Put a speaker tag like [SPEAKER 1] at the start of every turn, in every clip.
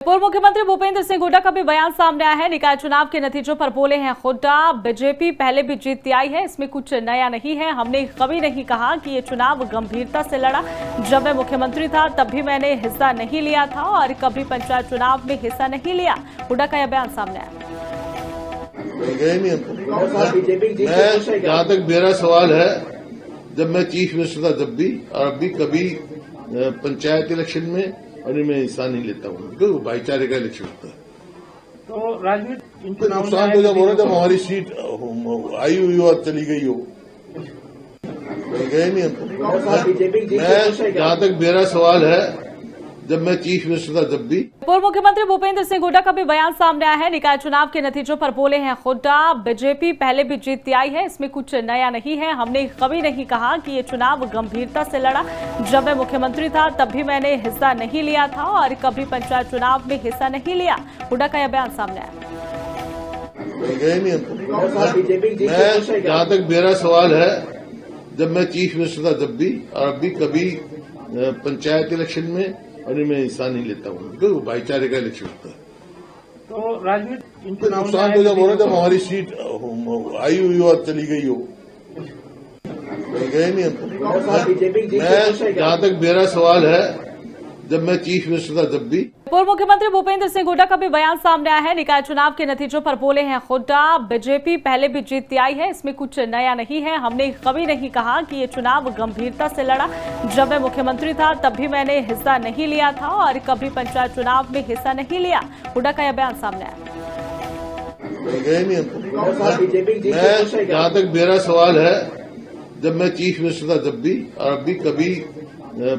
[SPEAKER 1] पूर्व मुख्यमंत्री भूपेंद्र सिंह हुड्डा का भी बयान सामने आया है। निकाय चुनाव के नतीजों पर बोले हैं हुड्डा, बीजेपी पहले भी जीतती आई है, इसमें कुछ नया नहीं है। हमने कभी नहीं कहा कि ये चुनाव गंभीरता से लड़ा। जब मैं मुख्यमंत्री था तब भी मैंने हिस्सा नहीं लिया था और कभी पंचायत चुनाव में हिस्सा नहीं लिया। हुड्डा का यह बयान सामने आया।
[SPEAKER 2] जहाँ तक मेरा सवाल है, जब मैं चीफ मिनिस्टर था तब भी और अभी कभी पंचायत इलेक्शन में और मैं हिस्सा नहीं लेता हूँ क्योंकि भाईचारे का इलेक्शन होता है।
[SPEAKER 3] तो राजनीति
[SPEAKER 2] तो नुकसान तो जब हो रहा है जब हमारी सीट आई हुई हो और चली गई हो, गए नहीं हम। मैं जहाँ तक मेरा सवाल है, जब मैं चीफ मिनिस्टर था तब भी।
[SPEAKER 1] पूर्व मुख्यमंत्री भूपेंद्र सिंह हुड्डा का भी बयान सामने आया है। निकाय चुनाव के नतीजों पर बोले हैं हुड्डा, बीजेपी पहले भी जीतती आई है, इसमें कुछ नया नहीं है। हमने कभी नहीं कहा कि ये चुनाव गंभीरता से लड़ा। जब मैं मुख्यमंत्री था तब भी मैंने हिस्सा नहीं लिया था और कभी पंचायत चुनाव में हिस्सा नहीं लिया। हुड्डा का यह बयान सामने आया।
[SPEAKER 2] गए नहीं हम। मैं जहाँ तक मेरा सवाल है, जब मैं चीफ मिनिस्टर था तब भी और अभी कभी पंचायत इलेक्शन में और मैं हिस्सा नहीं लेता हूँ क्योंकि भाईचारे का इलेक्शन होता है।
[SPEAKER 3] तो राजनीति
[SPEAKER 2] तो नुकसान तो जब हो रहा है जब हमारी सीट आई हुई हो और चली गई हो, गए नहीं हम। मैं जहाँ तक मेरा सवाल है, जब मैं चीफ मिनिस्टर था तब भी।
[SPEAKER 1] पूर्व मुख्यमंत्री भूपेंद्र सिंह हुड्डा का भी बयान सामने आया है। निकाय चुनाव के नतीजों पर बोले हैं हुड्डा, बीजेपी पहले भी जीतती आई है, इसमें कुछ नया नहीं है। हमने कभी नहीं कहा कि ये चुनाव गंभीरता से लड़ा। जब मैं मुख्यमंत्री था तब भी मैंने हिस्सा नहीं लिया था और कभी पंचायत चुनाव में हिस्सा नहीं लिया। हुड्डा का यह बयान सामने आया।
[SPEAKER 2] गए नहीं हम। मैं जहाँ तक मेरा सवाल है, जब मैं चीफ मिनिस्टर था तब भी और अभी कभी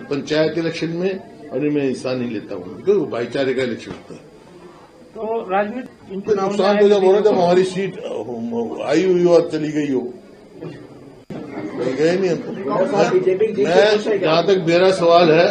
[SPEAKER 2] पंचायत इलेक्शन में और मैं हिस्सा नहीं लेता हूँ क्योंकि भाईचारे का इलेक्शन होता है।
[SPEAKER 3] तो राजनीति
[SPEAKER 2] तो नुकसान तो जब हो रहा है जब हमारी सीट आई हुई हो और चली गई हो, गए नहीं हम। मैं जहाँ तक मेरा सवाल है,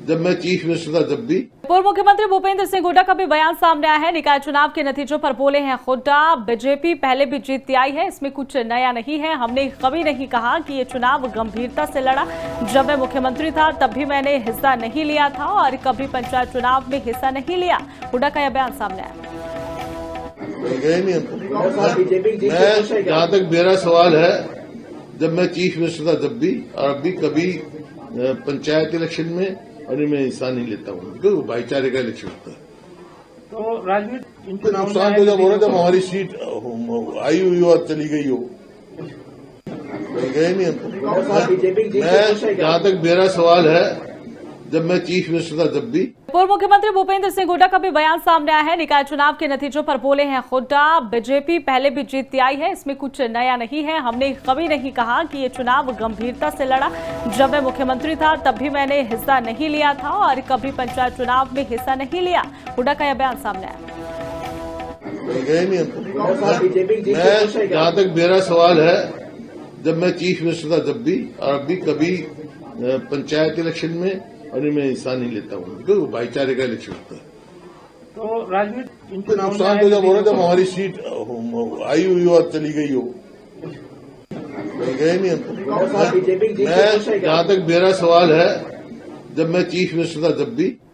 [SPEAKER 2] जब मैं चीफ मिनिस्टर था तब भी।
[SPEAKER 1] पूर्व मुख्यमंत्री भूपेंद्र सिंह हुड्डा का भी बयान सामने आया है। निकाय चुनाव के नतीजों पर बोले हैं हुड्डा, बीजेपी पहले भी जीतती आई है, इसमें कुछ नया नहीं है। हमने कभी नहीं कहा कि ये चुनाव गंभीरता से लड़ा। जब मैं मुख्यमंत्री था तब भी मैंने हिस्सा नहीं लिया था और कभी पंचायत चुनाव में हिस्सा नहीं लिया। हुड्डा का यह बयान सामने आया।
[SPEAKER 2] गए नहीं हम। मैं जहाँ तक मेरा सवाल है, जब मैं चीफ मिनिस्टर था तब भी और अभी कभी पंचायत इलेक्शन में और मैं हिस्सा नहीं लेता हूँ क्योंकि भाईचारे का इलेक्शन होता है।
[SPEAKER 3] तो राजनीति
[SPEAKER 2] तो नुकसान तो जब हो रहा है जब हमारी सीट आई हुई हो और चली गई हो, गए नहीं हम। मैं जहाँ तक मेरा सवाल है, जब मैं चीफ मिनिस्टर था तब भी।
[SPEAKER 1] पूर्व मुख्यमंत्री भूपेंद्र सिंह हुड्डा का भी बयान सामने आया है। निकाय चुनाव के नतीजों पर बोले हैं हुड्डा, बीजेपी पहले भी जीतती आई है, इसमें कुछ नया नहीं है। हमने कभी नहीं कहा कि ये चुनाव गंभीरता से लड़ा। जब मैं मुख्यमंत्री था तब भी मैंने हिस्सा नहीं लिया था और कभी पंचायत चुनाव में हिस्सा नहीं लिया। हुड्डा का यह बयान सामने आया।
[SPEAKER 2] गए नहीं हम। मैं जहाँ तक मेरा सवाल है, जब मैं चीफ मिनिस्टर था तब भी और अभी कभी पंचायत इलेक्शन में और मैं हिस्सा नहीं लेता हूँ क्योंकि भाईचारे का इलेक्शन होता है।
[SPEAKER 3] तो राजनीति
[SPEAKER 2] तो नुकसान तो जब हो रहा है जब हमारी सीट आई हुई हो और चली गई हो, गए नहीं हम। मैं जहाँ तक मेरा सवाल है, जब मैं चीफ मिनिस्टर था तब भी।